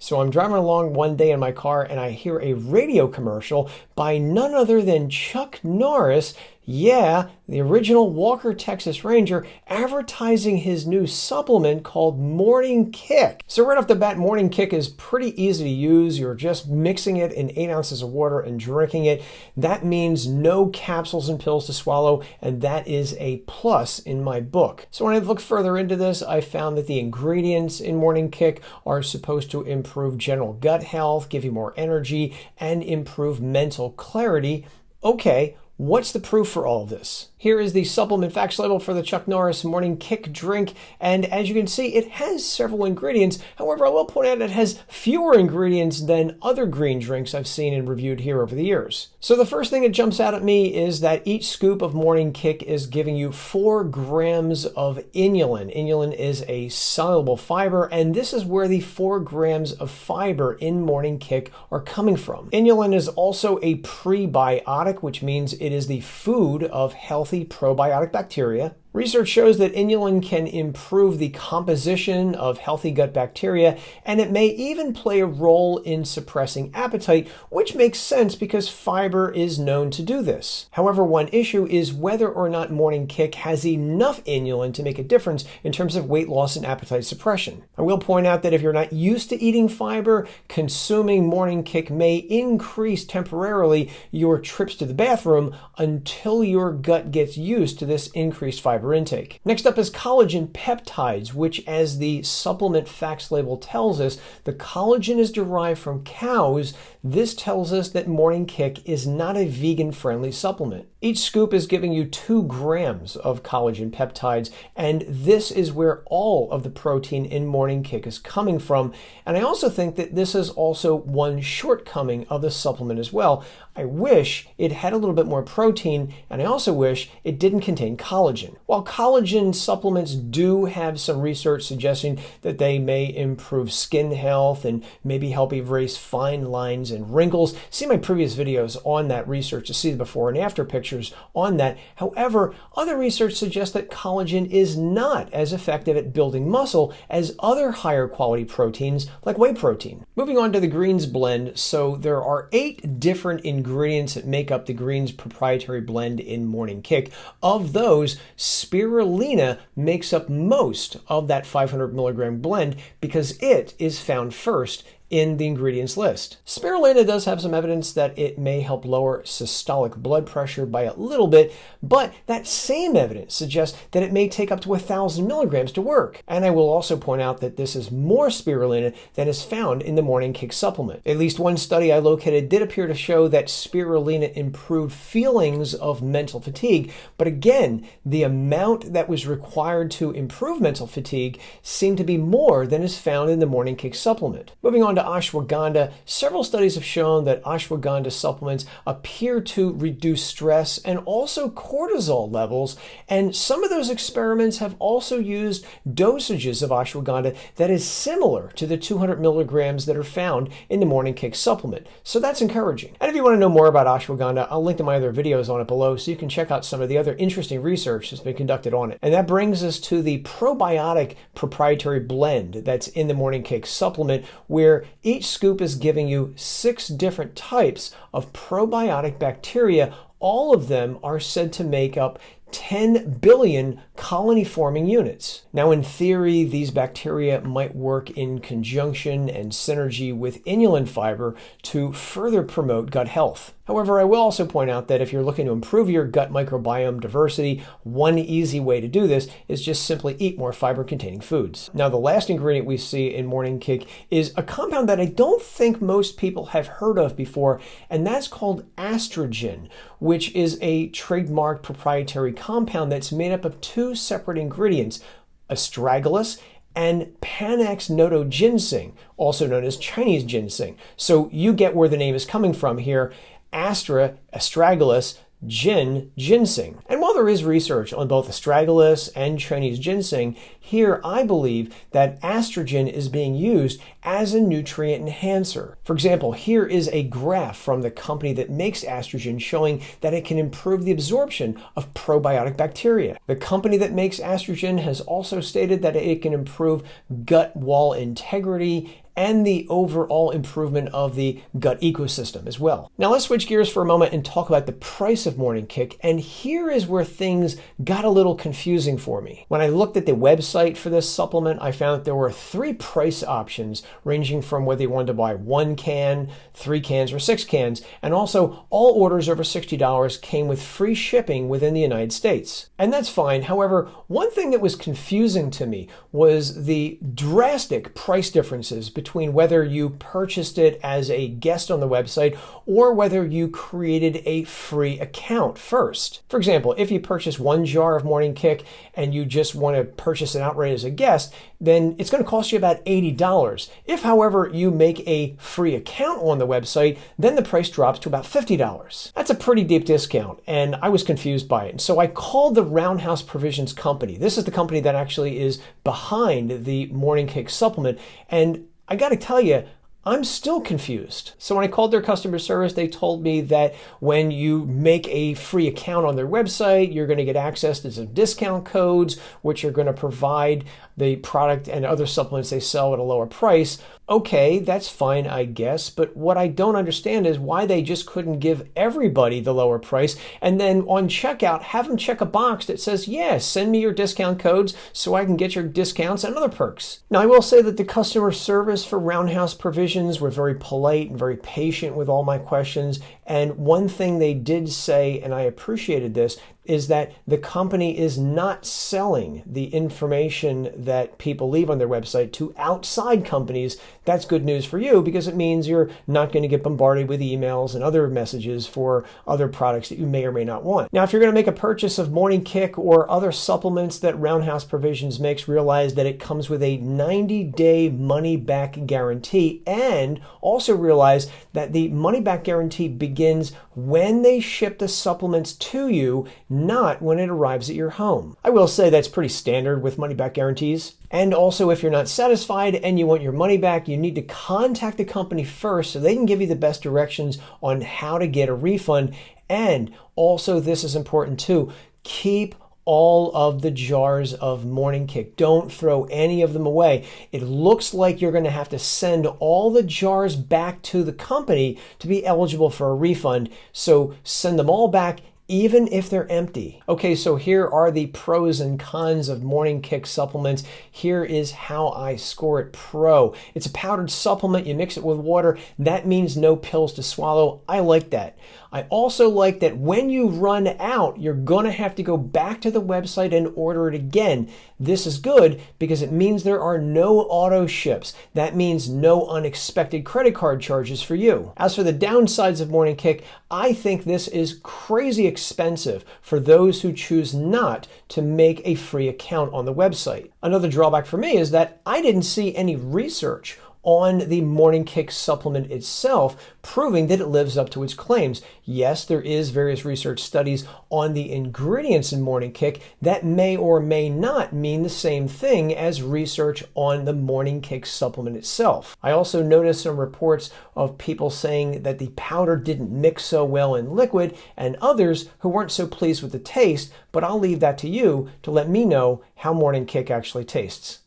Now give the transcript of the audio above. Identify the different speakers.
Speaker 1: So I'm driving along one day in my car and I hear a radio commercial by none other than Chuck Norris. Yeah, the original Walker, Texas Ranger, advertising his new supplement called Morning Kick. So right off the bat, Morning Kick is pretty easy to use. You're just mixing it in 8 ounces of water and drinking it. That means no capsules and pills to swallow, and that is a plus in my book. So when I looked further into this, I found that the ingredients in Morning Kick are supposed to improve general gut health, give you more energy, and improve mental clarity. Okay, what's the proof for all of this? Here is the supplement facts label for the Chuck Norris Morning Kick drink, and as you can see, it has several ingredients. However, I will point out it has fewer ingredients than other green drinks I've seen and reviewed here over the years. So the first thing that jumps out at me is that each scoop of Morning Kick is giving you 4 grams of inulin. Inulin is a soluble fiber, and this is where the 4 grams of fiber in Morning Kick are coming from. Inulin is also a prebiotic, which means it is the food of healthy probiotic bacteria. Research shows that inulin can improve the composition of healthy gut bacteria, and it may even play a role in suppressing appetite, which makes sense because fiber is known to do this. However, one issue is whether or not Morning Kick has enough inulin to make a difference in terms of weight loss and appetite suppression. I will point out that if you're not used to eating fiber, consuming Morning Kick may increase temporarily your trips to the bathroom until your gut gets used to this increased fiber intake. Next up is collagen peptides, which, as the supplement facts label tells us, the collagen is derived from cows. This tells us that Morning Kick is not a vegan-friendly supplement. Each scoop is giving you 2 grams of collagen peptides, and this is where all of the protein in Morning Kick is coming from. And I also think that this is also one shortcoming of the supplement as well. I wish it had a little bit more protein, and I also wish it didn't contain collagen. While collagen supplements do have some research suggesting that they may improve skin health and maybe help erase fine lines and wrinkles, see my previous videos on that research to see the before and after pictures on that. However, other research suggests that collagen is not as effective at building muscle as other higher quality proteins like whey protein. Moving on to the greens blend, so there are 8 different ingredients that make up the greens proprietary blend in Morning Kick. Of those, spirulina makes up most of that 500 milligram blend because it is found first in the ingredients list. Spirulina does have some evidence that it may help lower systolic blood pressure by a little bit, but that same evidence suggests that it may take up to 1,000 milligrams to work. And I will also point out that this is more spirulina than is found in the Morning Kick supplement. At least one study I located did appear to show that spirulina improved feelings of mental fatigue, but again, the amount that was required to improve mental fatigue seemed to be more than is found in the Morning Kick supplement. Moving on to ashwagandha, several studies have shown that ashwagandha supplements appear to reduce stress and also cortisol levels, and some of those experiments have also used dosages of ashwagandha that is similar to the 200 milligrams that are found in the Morning Kick supplement. So that's encouraging. And if you want to know more about ashwagandha, I'll link to my other videos on it below so you can check out some of the other interesting research that's been conducted on it. And that brings us to the probiotic proprietary blend that's in the Morning Kick supplement, where each scoop is giving you 6 different types of probiotic bacteria. All of them are said to make up 10 billion colony-forming units. Now, in theory, these bacteria might work in conjunction and synergy with inulin fiber to further promote gut health. However, I will also point out that if you're looking to improve your gut microbiome diversity, one easy way to do this is just simply eat more fiber-containing foods. Now, the last ingredient we see in Morning Kick is a compound that I don't think most people have heard of before, and that's called Astrogen, which is a trademarked proprietary compound that's made up of 2 separate ingredients, astragalus and Panax nodo ginseng, also known as Chinese ginseng. So you get where the name is coming from here. Astragalus, ginseng. And while there is research on both astragalus and Chinese ginseng, here I believe that estrogen is being used as a nutrient enhancer. For example, here is a graph from the company that makes estrogen showing that it can improve the absorption of probiotic bacteria. The company that makes estrogen has also stated that it can improve gut wall integrity and the overall improvement of the gut ecosystem as well. Now let's switch gears for a moment and talk about the price of Morning Kick, and here is where things got a little confusing for me. When I looked at the website for this supplement, I found that there were 3 price options ranging from whether you wanted to buy 1 can, 3 cans, or 6 cans, and also all orders over $60 came with free shipping within the United States. And that's fine. However, one thing that was confusing to me was the drastic price differences between whether you purchased it as a guest on the website or whether you created a free account first. For example, if you purchase 1 jar of Morning Kick and you just want to purchase it outright as a guest, then it's going to cost you about $80. If, however, you make a free account on the website, then the price drops to about $50. That's a pretty deep discount, and I was confused by it. And so I called the Roundhouse Provisions company. This is the company that actually is behind the Morning Kick supplement, and I got to tell you, I'm still confused. So when I called their customer service, they told me that when you make a free account on their website, you're going to get access to some discount codes, which are going to provide the product and other supplements they sell at a lower price. Okay, that's fine, I guess, but what I don't understand is why they just couldn't give everybody the lower price and then on checkout have them check a box that says, yeah, send me your discount codes so I can get your discounts and other perks. Now, I will say that the customer service for Roundhouse Provisions were very polite and very patient with all my questions, and one thing they did say, and I appreciated this, is that the company is not selling the information that people leave on their website to outside companies. That's good news for you because it means you're not going to get bombarded with emails and other messages for other products that you may or may not want. Now, if you're going to make a purchase of Morning Kick or other supplements that Roundhouse Provisions makes, realize that it comes with a 90-day money-back guarantee, and also realize that the money-back guarantee begins when they ship the supplements to you, not when it arrives at your home. I will say that's pretty standard with money-back guarantees. And also, if you're not satisfied and you want your money back, you need to contact the company first so they can give you the best directions on how to get a refund. And also, this is important too, keep all of the jars of Morning Kick. Don't throw any of them away. It looks like you're going to have to send all the jars back to the company to be eligible for a refund. So send them all back, even if they're empty. Okay, so here are the pros and cons of Morning Kick supplements. Here is how I score it pro. It's a powdered supplement. You mix it with water. That means no pills to swallow. I like that. I also like that when you run out, you're going to have to go back to the website and order it again. This is good because it means there are no auto ships. That means no unexpected credit card charges for you. As for the downsides of Morning Kick, I think this is crazy expensive for those who choose not to make a free account on the website. Another drawback for me is that I didn't see any research on the Morning Kick supplement itself, proving that it lives up to its claims. Yes, there is various research studies on the ingredients in Morning Kick that may or may not mean the same thing as research on the Morning Kick supplement itself. I also noticed some reports of people saying that the powder didn't mix so well in liquid, and others who weren't so pleased with the taste, but I'll leave that to you to let me know how Morning Kick actually tastes.